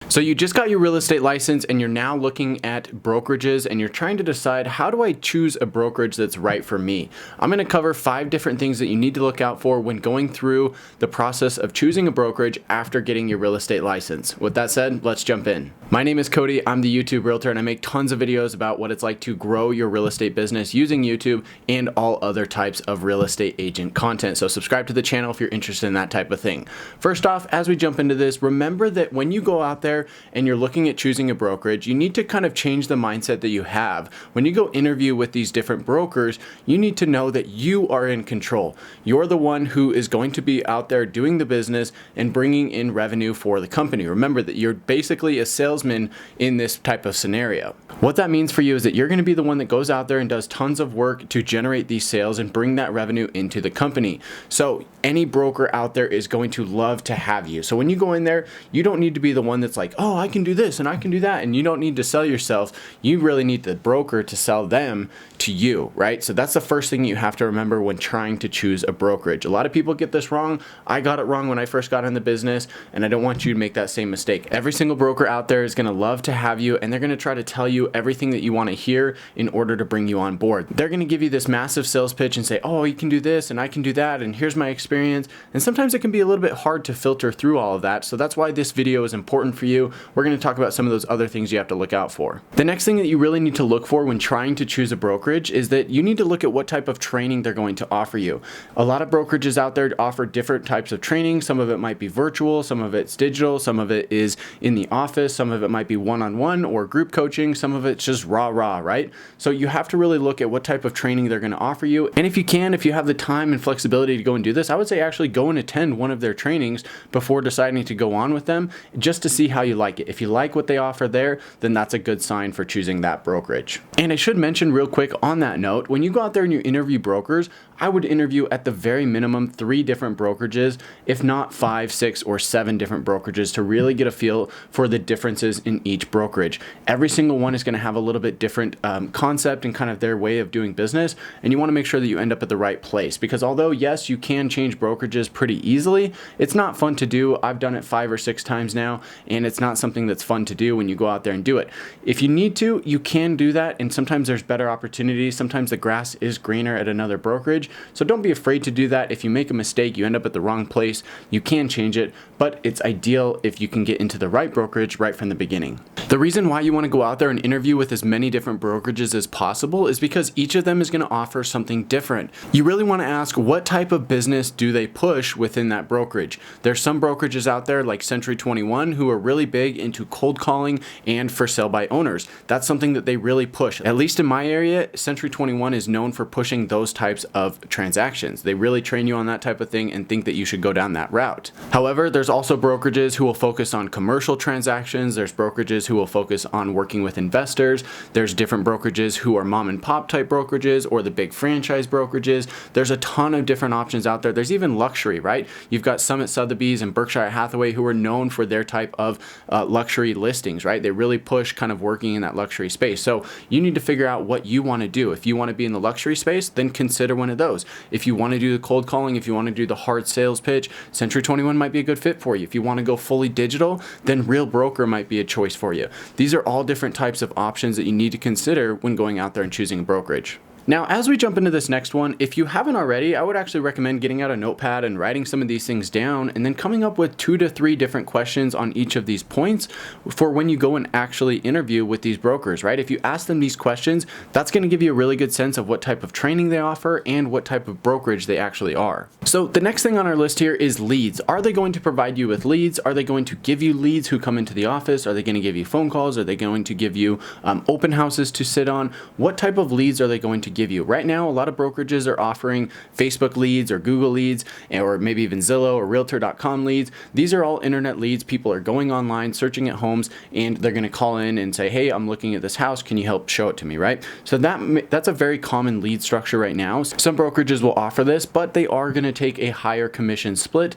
So you just got your real estate license and you're now looking at brokerages and you're trying to decide, how do I choose a brokerage that's right for me? I'm going to cover 5 different things that you need to look out for when going through the process of choosing a brokerage after getting your real estate license. With that said, let's jump in. My name is Cody. I'm the YouTube Realtor and I make tons of videos about what it's like to grow your real estate business using YouTube and all other types of real estate agent content. So subscribe to the channel if you're interested in that type of thing. First off, as we jump into this, remember that when you go out there and you're looking at choosing a brokerage, you need to kind of change the mindset that you have. When you go interview with these different brokers, you need to know that you are in control. You're the one who is going to be out there doing the business and bringing in revenue for the company. Remember that you're basically a salesman in this type of scenario. What that means for you is that you're going to be the one that goes out there and does tons of work to generate these sales and bring that revenue into the company. So any broker out there is going to love to have you. So when you go in there, you don't need to be the one that's like, oh, I can do this and I can do that. And you don't need to sell yourself. You really need the broker to sell them to you, right? So that's the first thing you have to remember when trying to choose a brokerage. A lot of people get this wrong. I got it wrong when I first got in the business, and I don't want you to make that same mistake. Every single broker out there is going to love to have you, and they're going to try to tell you everything that you want to hear in order to bring you on board. They're going to give you this massive sales pitch and say, oh, you can do this and I can do that, and here's my experience. And sometimes it can be a little bit hard to filter through all of that. So that's why this video is important for you. We're going to talk about some of those other things you have to look out for. The next thing that you really need to look for when trying to choose a brokerage is that you need to look at what type of training they're going to offer you. A lot of brokerages out there offer different types of training. Some of it might be virtual, some of it's digital, some of it is in the office, some of it might be one-on-one or group coaching, some of it's just raw, right? So you have to really look at what type of training they're going to offer you. And if you have the time and flexibility to go and do this, I would say actually go and attend one of their trainings before deciding to go on with them, just to see how you like it. If you like what they offer there, then that's a good sign for choosing that brokerage. And I should mention real quick on that note, when you go out there and you interview brokers, I would interview at the very minimum 3 different brokerages, if not 5, 6, or 7 different brokerages, to really get a feel for the differences in each brokerage. Every single one is going to have a little bit different concept and kind of their way of doing business, and you want to make sure that you end up at the right place, because although yes, you can change brokerages pretty easily, it's not fun to do. I've done it 5 or 6 times now, and it's not something that's fun to do when you go out there and do it. If you need to, you can do that, and sometimes there's better opportunities. Sometimes the grass is greener at another brokerage, so don't be afraid to do that. If you make a mistake, you end up at the wrong place, you can change it, but it's ideal if you can get into the right brokerage right from the beginning. The reason why you want to go out there and interview with as many different brokerages as possible is because each of them is going to offer something different. You really want to ask, what type of business do they push within that brokerage? There's some brokerages out there like Century 21 who are really big into cold calling and for sale by owners. That's something that they really push. At least in my area, Century 21 is known for pushing those types of transactions. They really train you on that type of thing and think that you should go down that route. However, there's also brokerages who will focus on commercial transactions. There's brokerages who will focus on working with investors. There's different brokerages who are mom and pop type brokerages or the big franchise brokerages. There's a ton of different options out there. There's even luxury, right? You've got Summit Sotheby's and Berkshire Hathaway who are known for their type of luxury listings, right? They really push kind of working in that luxury space. So you need to figure out what you want to do. If you want to be in the luxury space, then consider one of those. If you want to do the cold calling, if you want to do the hard sales pitch, Century 21 might be a good fit for you. If you want to go fully digital, then Real Broker might be a choice for you. These are all different types of options that you need to consider when going out there and choosing a brokerage. Now, as we jump into this next one, if you haven't already, I would actually recommend getting out a notepad and writing some of these things down and then coming up with 2 to 3 different questions on each of these points for when you go and actually interview with these brokers, right? If you ask them these questions, that's going to give you a really good sense of what type of training they offer and what type of brokerage they actually are. So the next thing on our list here is leads. Are they going to provide you with leads? Are they going to give you leads who come into the office? Are they going to give you phone calls? Are they going to give you open houses to sit on? What type of leads are they going to give you? Right now, a lot of brokerages are offering Facebook leads or Google leads, or maybe even Zillow or Realtor.com leads. These are all internet leads. People are going online, searching at homes, and they're going to call in and say, hey, I'm looking at this house. Can you help show it to me, right? So that's a very common lead structure right now. Some brokerages will offer this, but they are going to take a higher commission split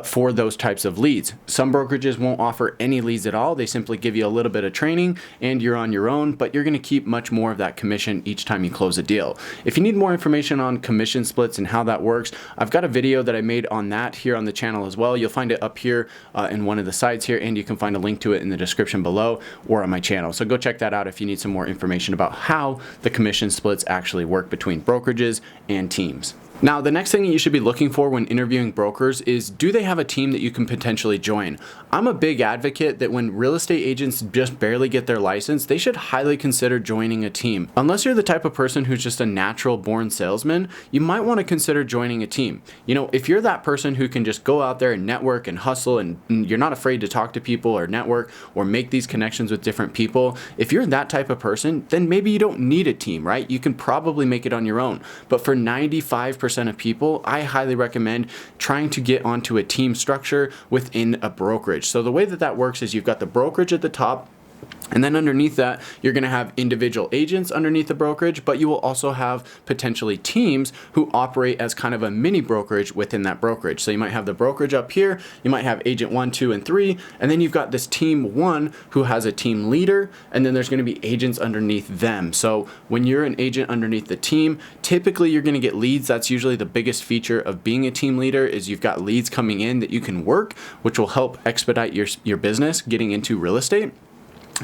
for those types of leads. Some brokerages won't offer any leads at all. They simply give you a little bit of training and you're on your own, but you're going to keep much more of that commission each time you close a deal. deal. If you need more information on commission splits and how that works, I've got a video that I made on that here on the channel as well. You'll find it up here in one of the sides here, and you can find a link to it in the description below or on my channel. So go check that out if you need some more information about how the commission splits actually work between brokerages and teams. Now, the next thing that you should be looking for when interviewing brokers is, do they have a team that you can potentially join? I'm a big advocate that when real estate agents just barely get their license, they should highly consider joining a team. Unless you're the type of person who's just a natural born salesman, you might want to consider joining a team. You know, if you're that person who can just go out there and network and hustle and you're not afraid to talk to people or network or make these connections with different people, if you're that type of person, then maybe you don't need a team, right? You can probably make it on your own. But for 95% of people, I highly recommend trying to get onto a team structure within a brokerage. So the way that that works is you've got the brokerage at the top, and then underneath that, you're going to have individual agents underneath the brokerage, but you will also have potentially teams who operate as kind of a mini brokerage within that brokerage. So you might have the brokerage up here, you might have agent 1, 2, and 3, and then you've got this team 1 who has a team leader, and then there's going to be agents underneath them. So when you're an agent underneath the team, typically you're going to get leads. That's usually the biggest feature of being a team leader, is you've got leads coming in that you can work, which will help expedite your business getting into real estate.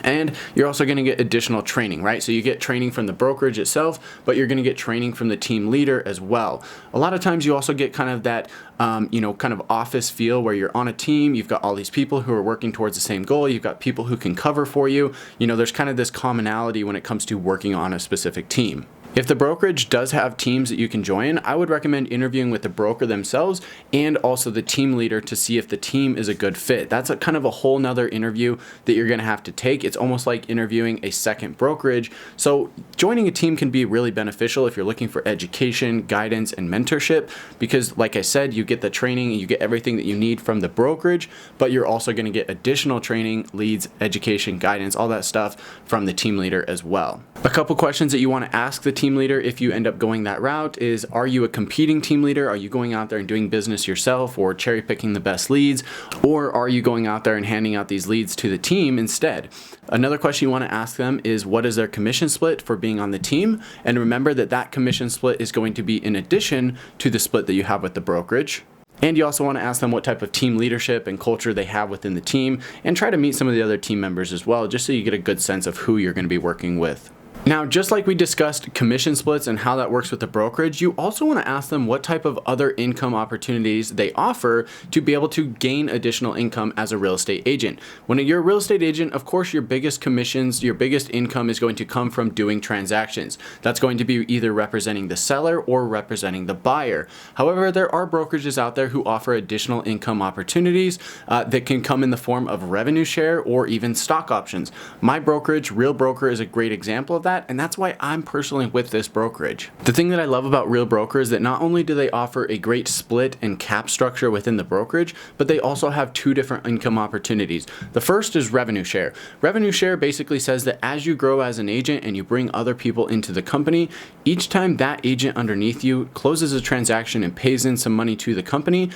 And you're also going to get additional training, right? So you get training from the brokerage itself, but you're going to get training from the team leader as well. A lot of times you also get kind of that, kind of office feel where you're on a team. You've got all these people who are working towards the same goal. You've got people who can cover for you. You know, there's kind of this commonality when it comes to working on a specific team. If the brokerage does have teams that you can join, I would recommend interviewing with the broker themselves and also the team leader to see if the team is a good fit. That's a kind of a whole nother interview that you're going to have to take. It's almost like interviewing a second brokerage. So joining a team can be really beneficial if you're looking for education, guidance, and mentorship, because like I said, you get the training and you get everything that you need from the brokerage, but you're also going to get additional training, leads, education, guidance, all that stuff from the team leader as well. A couple questions that you want to ask the team leader if you end up going that route is, are you a competing team leader? Are you going out there and doing business yourself or cherry picking the best leads? Or are you going out there and handing out these leads to the team instead? Another question you want to ask them is, what is their commission split for being on the team? And remember that that commission split is going to be in addition to the split that you have with the brokerage. And you also want to ask them what type of team leadership and culture they have within the team, and try to meet some of the other team members as well, just so you get a good sense of who you're going to be working with. Now, just like we discussed commission splits and how that works with the brokerage, you also want to ask them what type of other income opportunities they offer to be able to gain additional income as a real estate agent. When you're a real estate agent, of course, your biggest commissions, your biggest income is going to come from doing transactions. That's going to be either representing the seller or representing the buyer. However, there are brokerages out there who offer additional income opportunities that can come in the form of revenue share or even stock options. My brokerage, Real Broker, is a great example of that. And that's why I'm personally with this brokerage. The thing that I love about Real Broker is that not only do they offer a great split and cap structure within the brokerage, but they also have two different income opportunities. The first is revenue share. Revenue share basically says that as you grow as an agent and you bring other people into the company, each time that agent underneath you closes a transaction and pays in some money to the company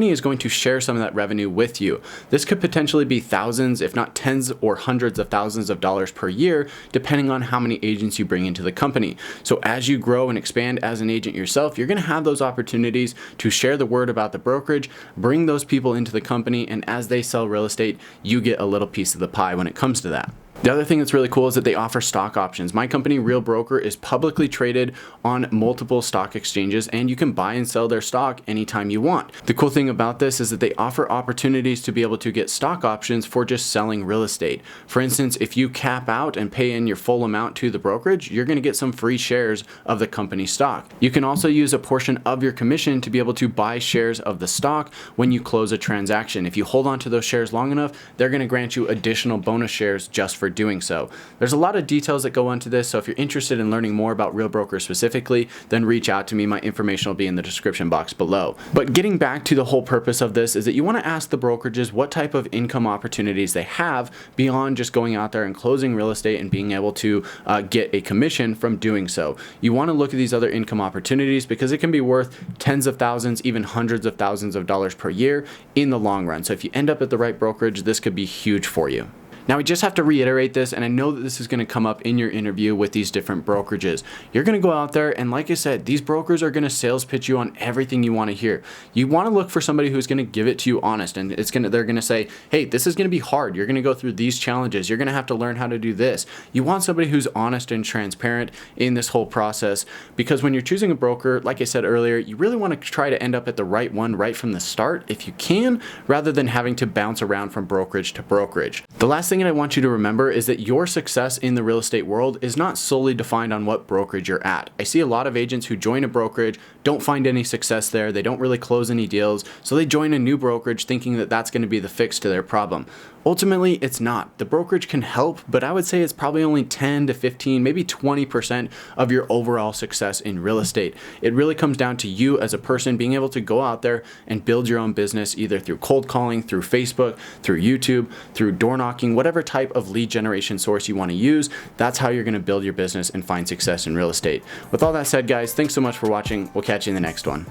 is going to share some of that revenue with you. This could potentially be thousands, if not tens or hundreds of thousands of dollars per year, depending on how many agents you bring into the company. So as you grow and expand as an agent yourself, you're going to have those opportunities to share the word about the brokerage, bring those people into the company, and as they sell real estate, you get a little piece of the pie when it comes to that. The other thing that's really cool is that they offer stock options. My company, Real Broker, is publicly traded on multiple stock exchanges, and you can buy and sell their stock anytime you want. The cool thing about this is that they offer opportunities to be able to get stock options for just selling real estate. For instance, if you cap out and pay in your full amount to the brokerage, you're going to get some free shares of the company stock. You can also use a portion of your commission to be able to buy shares of the stock when you close a transaction. If you hold on to those shares long enough, they're going to grant you additional bonus shares just for doing so. There's a lot of details that go into this, so if you're interested in learning more about Real Broker specifically, then reach out to me. My information will be in the description box below. But getting back to the whole purpose of this is that you want to ask the brokerages what type of income opportunities they have beyond just going out there and closing real estate and being able to get a commission from doing so. You want to look at these other income opportunities because it can be worth tens of thousands, even hundreds of thousands of dollars per year in the long run. So if you end up at the right brokerage, this could be huge for you. Now, we just have to reiterate this, and I know that this is going to come up in your interview with these different brokerages. You're going to go out there, and like I said, these brokers are going to sales pitch you on everything you want to hear. You want to look for somebody who's going to give it to you honest, and they're going to say, hey, this is going to be hard. You're going to go through these challenges. You're going to have to learn how to do this. You want somebody who's honest and transparent in this whole process, because when you're choosing a broker, like I said earlier, you really want to try to end up at the right one right from the start if you can, rather than having to bounce around from brokerage to brokerage. The last thing that I want you to remember is that your success in the real estate world is not solely defined on what brokerage you're at. I see a lot of agents who join a brokerage, don't find any success there, they don't really close any deals, so they join a new brokerage thinking that that's going to be the fix to their problem. Ultimately, it's not. The brokerage can help, but I would say it's probably only 10 to 15, maybe 20% of your overall success in real estate. It really comes down to you as a person being able to go out there and build your own business, either through cold calling, through Facebook, through YouTube, through door knocking, whatever type of lead generation source you want to use. That's how you're going to build your business and find success in real estate. With all that said, guys, thanks so much for watching. We'll catch you in the next one.